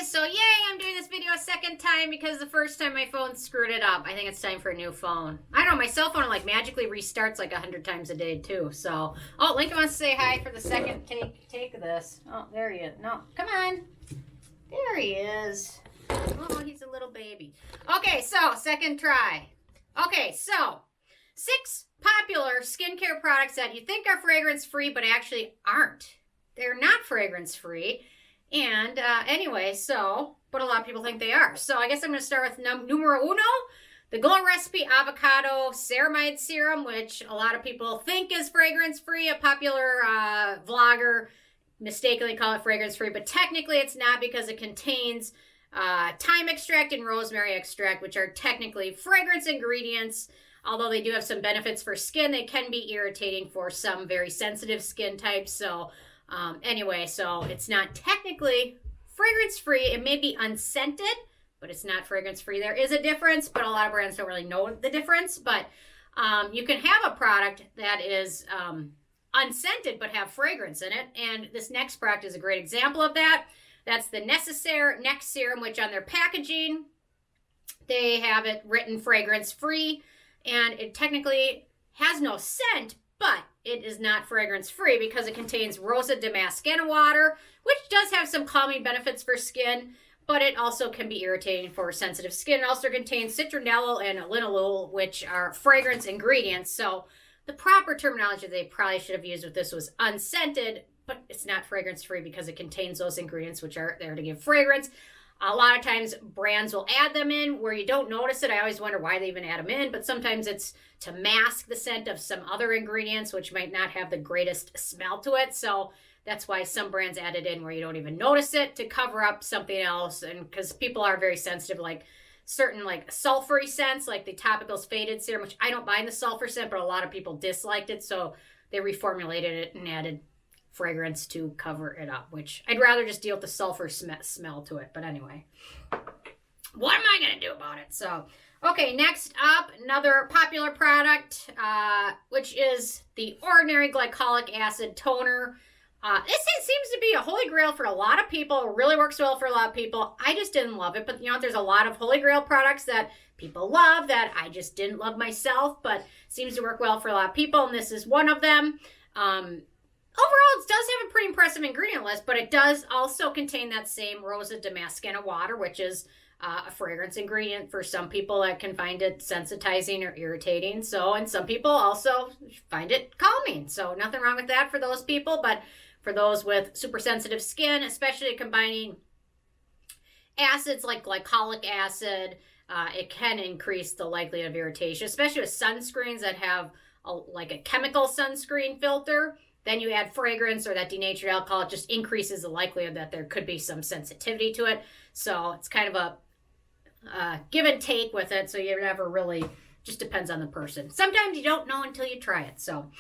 guys, so yay, I'm doing this video a second time because the first time my phone screwed it up. I think it's time for a new phone. I don't know, my cell phone like magically restarts like 100 times a day too, so. Oh, Lincoln wants to say hi for the second take of this. Oh, there he is. No, come on. There he is. Oh, he's a little baby. Okay, so second try. Okay, so 6 popular skincare products that you think are fragrance-free but actually aren't. They're not fragrance-free. And anyway, but a lot of people think they are. So I guess I'm going to start with Numero Uno, the Glow Recipe Avocado Ceramide Serum, which a lot of people think is fragrance-free. A popular vlogger mistakenly call it fragrance-free, but technically it's not because it contains thyme extract and rosemary extract, which are technically fragrance ingredients. Although they do have some benefits for skin, they can be irritating for some very sensitive skin types. So anyway, so it's not technically fragrance-free. It may be unscented, but it's not fragrance-free. There is a difference, but a lot of brands don't really know the difference. But you can have a product that is unscented but have fragrance in it. And this next product is a great example of that. That's the Necessaire Neck Serum, which on their packaging, they have it written fragrance-free. And it technically has no scent, but it is not fragrance-free because it contains Rosa Damascena water, which does have some calming benefits for skin, but it also can be irritating for sensitive skin. It also contains Citronolol and linalool, which are fragrance ingredients. So the proper terminology they probably should have used with this was unscented, but it's not fragrance-free because it contains those ingredients which are there to give fragrance. A lot of times brands will add them in where you don't notice it. I always wonder why they even add them in, but sometimes it's to mask the scent of some other ingredients which might not have the greatest smell to it. So that's why some brands add it in where you don't even notice it to cover up something else. And because people are very sensitive, like certain like sulfury scents, like the Topicals Faded Serum, which I don't mind the sulfur scent, but a lot of people disliked it. So they reformulated it and added fragrance to cover it up, which I'd rather just deal with the sulfur smell to it. But anyway, what am I going to do about it? So, okay, next up, another popular product, which is the Ordinary Glycolic Acid Toner. This seems to be a holy grail for a lot of people. It really works well for a lot of people. I just didn't love it, but you know, there's a lot of holy grail products that people love that I just didn't love myself, but seems to work well for a lot of people, and this is one of them. Overall, it does have a pretty impressive ingredient list, but it does also contain that same Rosa Damascena water, which is a fragrance ingredient for some people that can find it sensitizing or irritating. So, and some people also find it calming. So nothing wrong with that for those people, but for those with super sensitive skin, especially combining acids like glycolic acid, it can increase the likelihood of irritation, especially with sunscreens that have like a chemical sunscreen filter. Then you add fragrance or that denatured alcohol, it just increases the likelihood that there could be some sensitivity to it. So it's kind of a give and take with it. So you never really, just depends on the person. Sometimes you don't know until you try it. So,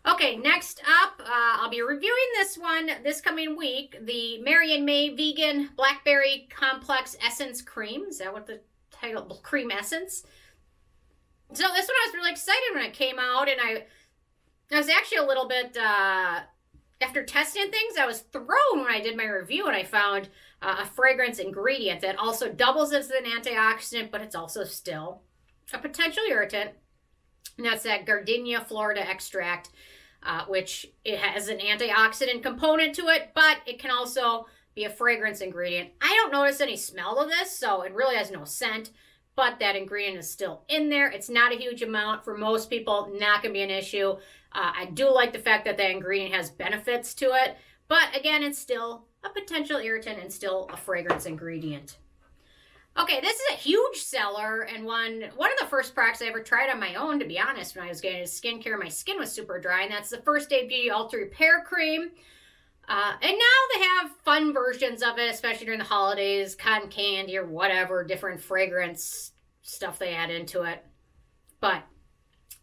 okay, next up, I'll be reviewing this one this coming week. The Marion May Vegan Blackberry Complex Essence Cream. Is that what the title, Cream Essence? So this one I was really excited when it came out, and I was actually a little bit, after testing things, I was thrown when I did my review and I found a fragrance ingredient that also doubles as an antioxidant, but it's also still a potential irritant. And that's that Gardenia Florida extract, which it has an antioxidant component to it, but it can also be a fragrance ingredient. I don't notice any smell of this, so it really has no scent. But that ingredient is still in there. It's not a huge amount. For most people, not going to be an issue. I do like the fact that that ingredient has benefits to it. But again, it's still a potential irritant and still a fragrance ingredient. Okay, this is a huge seller and one of the first products I ever tried on my own, to be honest, when I was getting into skincare. My skin was super dry, and that's the First Day Beauty Ultra Repair Cream. And now they have fun versions of it, especially during the holidays, cotton candy or whatever, different fragrance stuff they add into it. But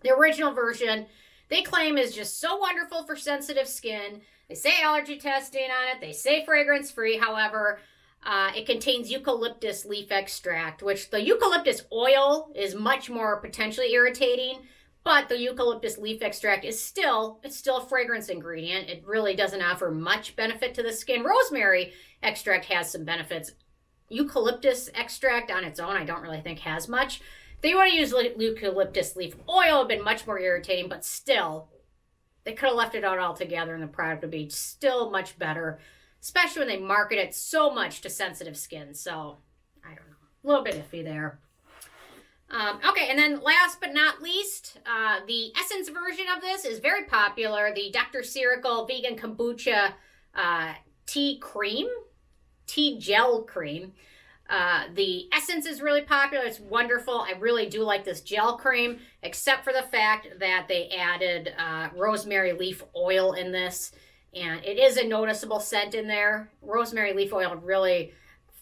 the original version, they claim is just so wonderful for sensitive skin. They say allergy testing on it. They say fragrance-free. However, it contains eucalyptus leaf extract, which the eucalyptus oil is much more potentially irritating. But the eucalyptus leaf extract is still a fragrance ingredient. It really doesn't offer much benefit to the skin. Rosemary extract has some benefits Eucalyptus extract on its own, I don't really think has much. If they want to use eucalyptus leaf oil, it would have been much more irritating, but still, they could have left it out altogether and the product would be still much better, especially when they market it so much to sensitive skin. So, I don't know. A little bit iffy there. Okay, and then last but not least, the essence version of this is very popular. The Dr. Cirical Vegan Kombucha tea gel cream. The essence is really popular. It's wonderful. I really do like this gel cream, except for the fact that they added rosemary leaf oil in this. And it is a noticeable scent in there. Rosemary leaf oil really,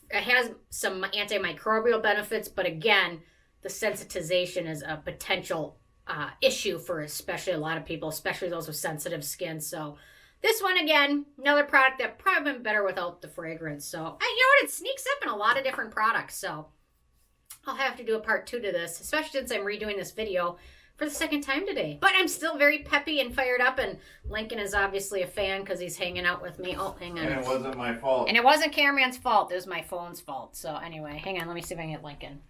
it has some antimicrobial benefits, but again, the sensitization is a potential issue for especially a lot of people, especially those with sensitive skin. So this one, again, another product that probably been better without the fragrance. So, you know what? It sneaks up in a lot of different products. So, I'll have to do a part 2 to this, especially since I'm redoing this video for the second time today. But I'm still very peppy and fired up, and Lincoln is obviously a fan because he's hanging out with me. Oh, hang on. And it wasn't my fault. And it wasn't Cameraman's fault. It was my phone's fault. So, anyway, hang on. Let me see if I can get Lincoln.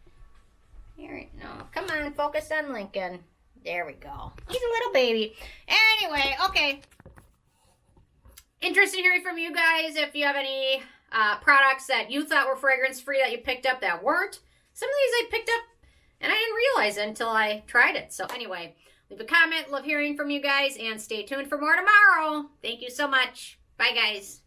Here, no. Come on, focus on Lincoln. There we go. He's a little baby. Anyway, okay. Interested in hearing from you guys if you have any products that you thought were fragrance-free that you picked up that weren't. Some of these I picked up and I didn't realize it until I tried it. So anyway, leave a comment. Love hearing from you guys and stay tuned for more tomorrow. Thank you so much. Bye, guys.